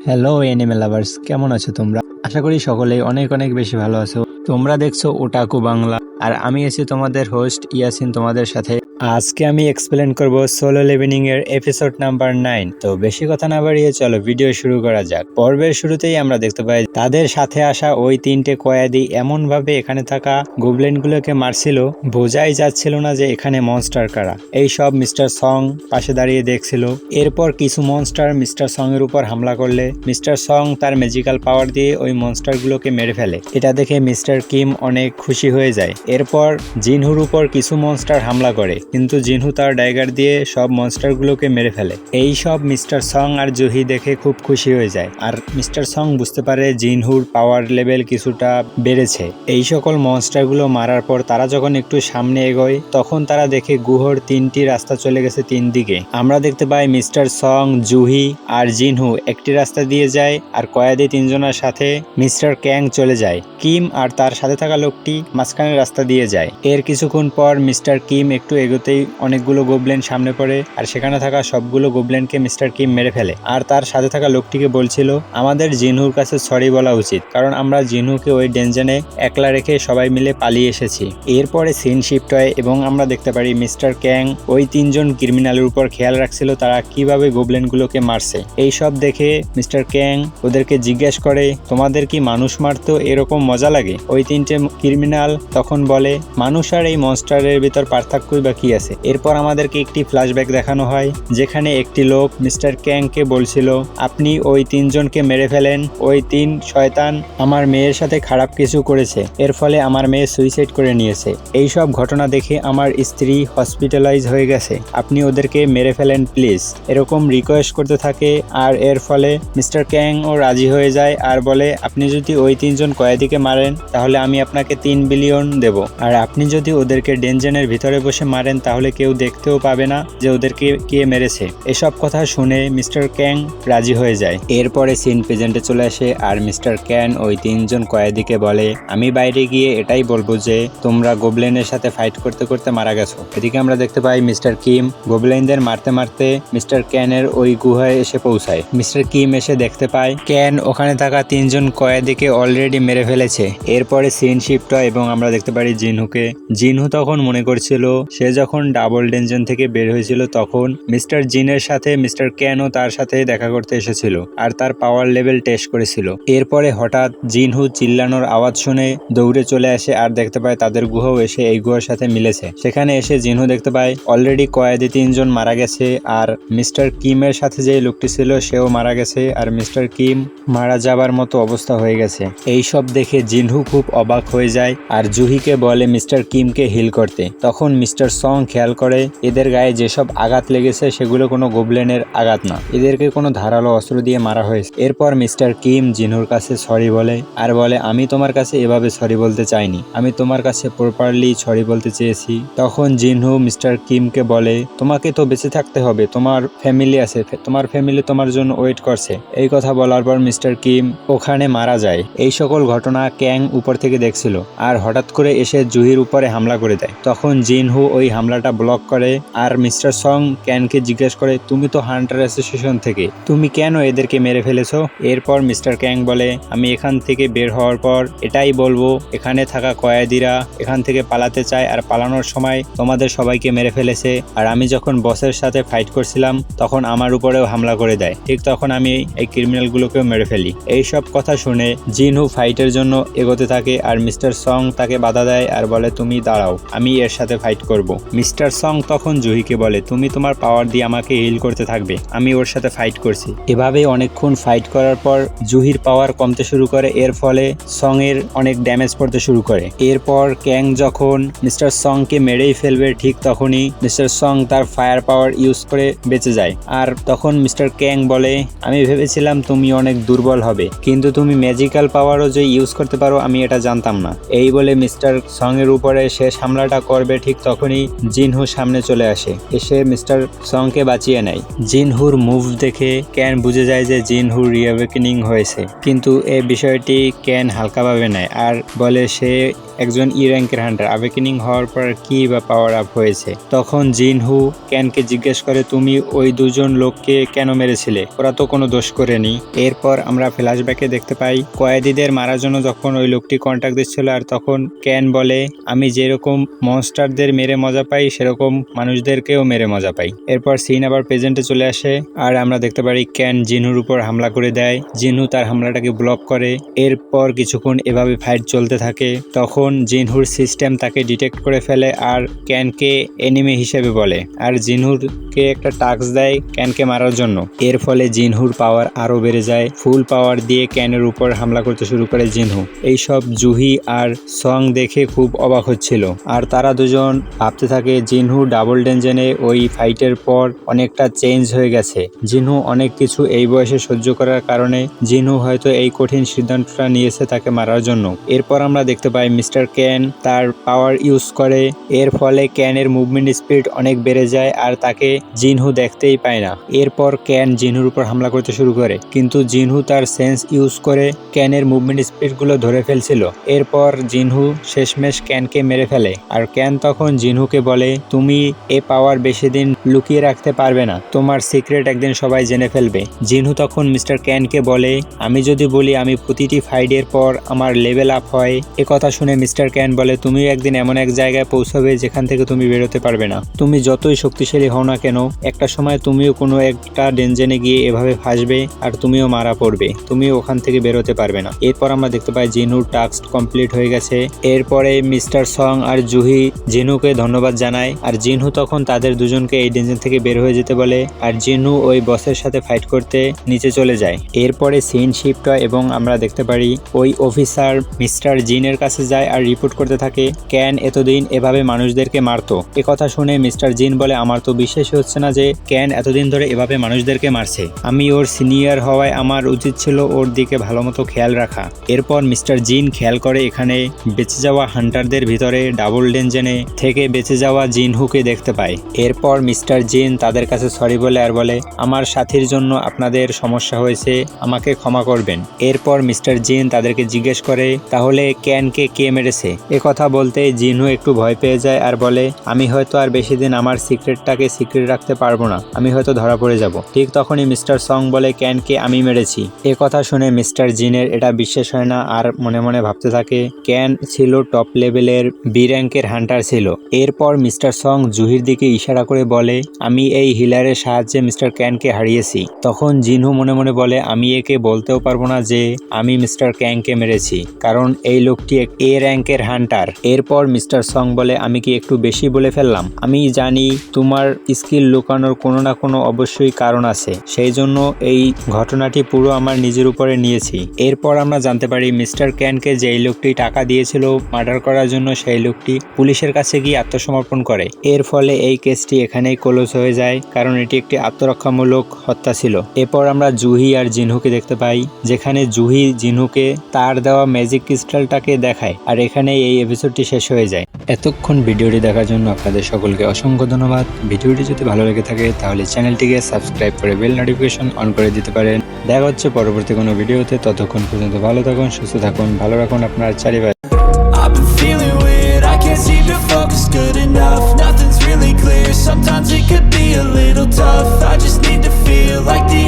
Hello anime lovers, কেমন আছো তোমরা? আশা করি সকলেই অনেক অনেক বেশি ভালো আছো। তোমরা দেখছো ওটাকু বাংলা, আর আমি আছি তোমাদের হোস্ট ইয়াসিন তোমাদের সাথে। আজকে আমি এক্সপ্লেন করব সোলো লিভিং এর এপিসোড নাম্বার 9। তো বেশি কথা না বাড়িয়ে চলো ভিডিও শুরু করা যাক। পর্বের শুরুতেই আমরা দেখতে পাই তাদের সাথে আসা ওই তিনটে কয়েদি এমন ভাবে এখানে থাকা গোবলিনগুলোকে মারছিল, বোঝাই যাচ্ছিল না যে এখানে মনস্টার কারা। এই সব মিস্টার সং পাশে দাঁড়িয়ে দেখছিল। এরপর কিছু মনস্টার মিস্টার সং এর উপর হামলা করলে মিস্টার সং তার ম্যাজিক্যাল পাওয়ার দিয়ে ওই মনস্টারগুলোকে মেরে ফেলে। এটা দেখে মিস্টার কিম অনেক খুশি হয়ে যায়। এরপর জিনহুর উপর কিছু মনস্টার হামলা করে, কিন্তু জিনহু তার ডাইগার দিয়ে সব মনস্টারগুলোকে মেরে ফেলে। এই সব মিস্টার সং আর জুহি দেখে খুব খুশি হয়ে যায়, আর মিস্টার সং বুঝতে পারে জিনহুর পাওয়ার লেভেল কিছুটা বেড়েছে। এই সকল মনস্টারগুলো মারার পর তারা যখন একটু সামনে এগোয়, তখন তারা দেখে গুহর তিনটি রাস্তা চলে গেছে তিন দিকে। আমরা দেখতে পাই মিস্টার সং, জুহি আর জিনহু একটি রাস্তা দিয়ে যায়, আর কয়েদি তিনজনের সাথে মিস্টার ক্যাং চলে যায়। কিম আর তার সাথে থাকা লোকটি মাঝখানের রাস্তা দিয়ে যায়। এর কিছুক্ষণ পর মিস্টার কিম একটু এগোতেই অনেকগুলো গোবলিন সামনে পড়ে, আর সেখানে থাকা সবগুলো গোবলিনকে মিস্টার কিম মেরে ফেলে। আর তার সাথে থাকা লোকটিকে বলছিল আমাদের জিনহুর কাছে সরি বলা উচিত, কারণ আমরা জিনহুকে ওই ডেঞ্জনে একলা রেখে সবাই মিলে পালিয়ে এসেছি। এরপরে সিন শিফট হয় এবং আমরা দেখতে পারি মিস্টার ক্যাং ওই তিনজন ক্রিমিনালের উপর খেয়াল রাখছিল তারা কিভাবে গোবলিনগুলোকে মারছে। এই সব দেখে মিস্টার ক্যাং ওদেরকে জিজ্ঞেস করে তোমাদের কি মানুষ মারতো এরকম মজা লাগে? ওই তিনটে ক্রিমিনাল তখন বলে মানুষ আর এই মনস্টারের ভিতর পার্থক্যই বা কি আছে। এরপর আমাদেরকে একটি ফ্ল্যাশব্যাক দেখানো হয়, যেখানে একটি লোক মিস্টার ক্যাংকে বলছিল আপনি ওই তিনজনকে মেরে ফেলেন, ওই তিন শয়তান আমার মেয়ের সাথে খারাপ কিছু করেছে, এর ফলে আমার মেয়ে সুইসাইড করে নিয়েছে। এই সব ঘটনা দেখে আমার স্ত্রী হসপিটালাইজ হয়ে গেছে, আপনি ওদেরকে মেরে ফেলেন প্লিজ, এরকম রিকোয়েস্ট করতে থাকে। আর এর ফলে মিস্টার ক্যাং ও রাজি হয়ে যায় আর বলে আপনি যদি ওই তিনজন কয়েদিকে মারেন তাহলে আমি আপনাকে 3 বিলিয়ন দেব, আর আপনি যদি ওদেরকে ডেঞ্জনের ভিতরে বসে মারেন তাহলে কেউ দেখতেও পাবে না যে ওদেরকে কে মেরেছে। এসব কথা শুনে মিস্টার ক্যাং রাজি হয়ে যায়। এরপরে সিন প্রেজেন্টে চলে আসে, আর মিস্টার ক্যান ওই তিনজন কয়েদিকে বলে আমি বাইরে গিয়ে এটাই বলবো যে তোমরা গোবলিনের সাথে ফাইট করতে করতে মারা গেছো। এদিকে আমরা দেখতে পাই মিস্টার কিম গোবলিনদের মারতে মারতে মিস্টার ক্যানের ওই গুহায় এসে পৌঁছায়। মিস্টার কিম এসে দেখতে পায় ক্যান ওখানে থাকা তিনজন কয়েদিকে অলরেডি মেরে ফেলেছে। এরপরে সিন শিফট হয় এবং আমরা দেখতে পারি জিনহুকে। জিনহু তখন মনে করছিল সে যখন ডাবল ডেঞ্জন থেকে বের হয়েছিল তখন মিস্টার জিনের সাথে মিস্টার ক্যানও তার সাথে দেখা করতে এসেছিল আর তার পাওয়ার লেভেল টেস্ট করেছিল। এরপরে হঠাৎ জিনহু চিল্লানোর আওয়াজ শুনে দৌড়ে চলে আসে আর দেখতে পায় তাদের গুহাও এসে এই গুহার সাথে মিলেছে। সেখানে এসে জিনহু দেখতে পায় অলরেডি কয়েদি তিনজন মারা গেছে, আর মিস্টার কিমের সাথে যে লোকটি ছিল সেও মারা গেছে, আর মিস্টার কিম মারা যাবার মতো অবস্থা হয়ে গেছে। এই সব দেখে জিনহু খুব অবাক হয়ে যায় আর জুহিকে বলে মিস্টার কিমকে হিল করতে। তখন মিস্টার সং খেয়াল করে এদের গায়ে যেসব আঘাত লেগেছে সেগুলো কোনো গোবলিনের আঘাত না, এদেরকে কোনো ধারালো অস্ত্র দিয়ে মারা হয়েছে। এরপর মিস্টার কিম জিনহুর কাছে সরি বলে আর বলে আমি তোমার কাছে এভাবে সরি বলতে চাইনি, আমি তোমার কাছে প্রপারলি সরি বলতে চেয়েছি। তখন জিনহু মিস্টার কিমকে বলে তোমাকে তো বেঁচে থাকতে হবে, তোমার ফ্যামিলি আছে, তোমার ফ্যামিলি তোমার জন্য ওয়েট করছে। এই কথা বলার পর মিস্টার কিম ওখানে মারা যায়। এই সকল ঘটনা ক্যাং উপর থেকে দেখছিল আর হঠাৎ করে এসে জুহির উপরে হামলা করে দেয়। তখন জিনহু ওই হামলাটা ব্লক করে আর মিস্টার সং ক্যানকে জিজ্ঞেস করে তুমি তো হান্টার অ্যাসোসিয়েশন থেকে, তুমি কেন এদেরকে মেরে ফেলেছো? এরপর মিস্টার ক্যাং বলে আমি এখান থেকে বের হওয়ার পর এটাই বলবো এখানে থাকা কয়েদিরা এখান থেকে পালাতে চায় আর পালানোর সময় তোমাদের সবাইকে মেরে ফেলেছে, আর আমি যখন বসের সাথে ফাইট করছিলাম তখন আমার উপরেও হামলা করে দেয়, ঠিক তখন আমি এই ক্রিমিনালগুলোকেও মেরে ফেলি। এই সব কথা শুনে জিনহু ফাইটের জন্য এগোতে থাকে আর মিস্টার সং তাকে বাধা দেয় আর বলে তুমি দাঁড়াও, আমি এর সাথে ফাইট করব। মিস্টার সং তখন জুহিকে বলে তুমি তোমার পাওয়ার দিয়ে আমাকে হিল করতে থাকবে, আমি ওর সাথে ফাইট করছি। এভাবে অনেকক্ষণ ফাইট করার পর জুহির পাওয়ার কমতে শুরু করে, এর ফলে সং এর অনেক ড্যামেজ পড়তে শুরু করে। এরপর ক্যাং যখন মিস্টার সং কে মেরেই ফেলবে ঠিক তখনই মিস্টার সং তার ফায়ার পাওয়ার ইউজ করে বেঁচে যায়। আর তখন মিস্টার ক্যাং বলে আমি ভেবেছিলাম তুমি অনেক দুর্বল হবে, কিন্তু তুমি ম্যাজিক্যাল পাওয়ারও যে ইউজ করতে পারো আমি এটা জানতাম না। এই বলে মিস্টার সং এর উপরে শেষ হামলাটা করবে ঠিক তখনই জিনহু সামনে চলে আসে, এসে মিস্টার সং কে বাঁচিয়ে নেয়। জিনহুর মুভ দেখে ক্যান বুঝে যায় যে জিনহুর রিঅ্যাওয়েকেনিং হয়েছে, কিন্তু এই বিষয়টি ক্যান হালকাভাবে নেয় আর বলে সে একজন র্যাঙ্কের হান্টার, অ্যাওয়েকেনিং হওয়ার পর কি বা পাওয়ার আপ হয়েছে। তখন জিনহু ক্যানকে জিজ্ঞেস করে তুমি ওই দুজন লোককে কেন মেরেছিলে, ওরা তো কোনো দোষ করেনি। এরপর আমরা ফ্ল্যাশব্যাকে দেখতে পাই কয়েদিদের মারার জন্য যখন ওই লোকটি কন্ট্যাক্ট দিচ্ছিল, আর তখন ক্যান বলে আমি যেরকম মনস্টারদের মেরে মজা পাই সেরকম মানুষদেরকেও মেরে মজা পাই। এরপর সিন আবার প্রেজেন্টে চলে আসে আর আমরা দেখতে পারি ক্যান জিনহুর উপর হামলা করে দেয়। জিনহু তার হামলাটাকে ব্লক করে। এরপর কিছুক্ষণ এভাবে ফাইট চলতে থাকে। তখন জিনহুর সিস্টেম তাকে ডিটেক্ট করে ফেলে আর ক্যানকে এনিমি হিসেবে বলে, আর জিনহুরকে একটা টাস্ক দেয় ক্যানকে মারার জন্য। এর ফলে জিনহুর পাওয়ার আরো বেড়ে যায়। ফুল পাওয়ার দিয়ে ক্যানের উপর হামলা করতে শুরু করে জিনহু। এইসব জুহি আর সং দেখে খুব অবাক হচ্ছিল, আর তারা দুজন ভাবতে থাকে জিনহু ডাবল ডেঞ্জনে ওই ফাইটের পর অনেকটা চেঞ্জ হয়ে গেছে। জিনহু অনেক কিছু এই বয়সে সহ্য করার কারণে জিনহু হয়তো এই কঠিন সিদ্ধান্তটা নিয়েছে তাকে মারার জন্য। এরপর আমরা দেখতে পাই মিস্টার ক্যান তার পাওয়ার ইউজ করে। এর ফলে ক্যানের মুভমেন্ট স্পিড অনেক বেড়ে যায় আর তাকে জিনহু দেখতেই পায় না। এরপর ক্যান জিনহুর উপর হামলা করতে শুরু করে, কিন্তু জিনহু তার সেন্স ইউজ করে ক্যানের মুভমেন্ট স্পিড গুলো ধরে ফেলছিল। এরপর জিনহু শেষমেশ ক্যানকে মেরে ফেলে, আর ক্যান তখন জিনহুকে বলে তুমি এ পাওয়ার বেশি দিন লুকিয়ে রাখতে পারবে না, তোমার সিক্রেট একদিন সবাই জেনে ফেলবে। জিনহু তখন মিস্টার ক্যানকে বলে আমি যদি বলি আমি প্রতিটি ফাইটের পর আমার লেভেল আপ হয়। এ কথা শুনে মিস্টার ক্যান বলে তুমিও একদিন এমন এক জায়গায় পৌঁছাবে যেখান থেকে তুমি বেরোতে পারবে না। তুমি যতই শক্তিশালী হও না কেন, একটা সময় তুমিও কোনো একটা ডেঞ্জনে গিয়ে এভাবে ফাঁসবে আর তুমিও মারা পড়বে, তুমিও ওখান থেকে বেরোতে পারবে না। এরপর আমরা দেখতে পাই জিনহুর টাস্ক কমপ্লিট হয়ে গেছে। এরপরে মিস্টার সং আর জুহি জিনহুকে ধন্যবাদ জানায়, আর জিনহু তখন তাদের দুজনকে এই ডেঞ্জন থেকে বের হয়ে যেতে বলে, আর জিনহু ওই বসের সাথে ফাইট করতে নিচে চলে যায়। এরপরে সিন শিফট হয় এবং আমরা দেখতে পারি ওই অফিসার মিস্টার জিনের কাছে যায় আর রিপোর্ট করতে থাকে ক্যান এতদিন এভাবে মানুষদেরকে মারতো। এ কথা শুনে মিস্টার জিন বলে আমার তো বিশ্বাস হচ্ছে না যে ক্যান এতদিন ধরে এভাবে মানুষদেরকে মারছে। আমি ওর সিনিয়র হওয়ায় আমার উচিত ছিল ওর দিকে ভালো মতো খেয়াল রাখা। এরপর মিস্টার জিন খেয়াল করে এখানে বেঁচে যাওয়া হান্টারদের ভিতরে ডাবল ডেঞ্জনে থেকে বেঁচে যাওয়া জিনহুকে দেখতে পায়। এরপর মিস্টার জিন তাদের কাছে সরি বলে আর বলে আমার সাথীর জন্য আপনাদের সমস্যা হয়েছে, আমাকে ক্ষমা করবেন। এরপর মিস্টার জিন তাদেরকে জিজ্ঞেস করে তাহলে ক্যানকে কে মেরেছে। এ কথা বলতে জিনহু একটু ভয় পেয়ে যায় আর বলে আমি হয়তো আর বেশি দিন আমার সিক্রেটটাকে সিক্রেট রাখতে পারবো না, আমি হয়তো ধরা পড়ে যাব। ঠিক তখনই মিস্টার সং বলে ক্যানকে আমি মেরেছি। এ কথা শুনে মিস্টার জিনের এটা বিশ্বাস হয় না আর মনে মনে ভাবতে থাকে ক্যান ছিল টপ লেভেলের বি র্যাঙ্কের হান্টার ছিল। এরপর মিস্টার সং জুহির দিকে ইশারা করে বলে আমি এই হিলারের সাহায্যে মিস্টার ক্যানকে হারিয়েছি। তখন জিনহু মনে মনে বলে আমি একে বলতেও পারবো না যে আমি মিস্টার ক্যানকে মেরেছি, কারণ এই লোকটি এ র্যাঙ্কের হান্টার। এরপর মিস্টার সং বলে আমি কি একটু বেশি বলে ফেললাম, আমি জানি তোমার স্কিল লুকানোর কোনো না কোনো অবশ্যই কারণ আছে, সেই জন্য এই ঘটনাটি পুরো আমার নিজের উপরে নিয়েছি। এরপর আমরা জানতে পারি মিস্টার ক্যানকে যেই লোকটি টাকা দিয়েছিল মার্ডার করার জন্য সেই লোকটি পুলিশের কাছে গিয়ে আত্মসমর্পণ করে। এর ফলে এই কেসটি এখানেই ক্লোজ হয়ে যায়, কারণ এটি একটি আত্মরক্ষামূলক হত্যা ছিল। এরপর আমরা জুহি আর জিনহুকে দেখতে পাই, যেখানে জুহি জিনহুকে তার দেওয়া ম্যাজিক ক্রিস্টালটাকে দেখায়, আর এখানে এই এপিসোডটি শেষ হয়ে যায়। এতক্ষণ ভিডিওটি দেখার জন্য আপনাদের সকলকে অসংখ্য ধন্যবাদ। ভিডিওটি যদি ভালো লেগে থাকে তাহলে চ্যানেলটিকে সাবস্ক্রাইব করে বেল নোটিফিকেশন অন করে দিতে পারেন। দেখা হচ্ছে পরবর্তী কোনো ভিডিওতে, ততক্ষণ পর্যন্ত ভালো থাকুন, সুস্থ থাকুন, ভালো রাখুন আপনার চারিপাশে। I've been feeling weird, I can't seem to focus good enough. Nothing's really clear, sometimes it could be a little tough. I just need to feel like the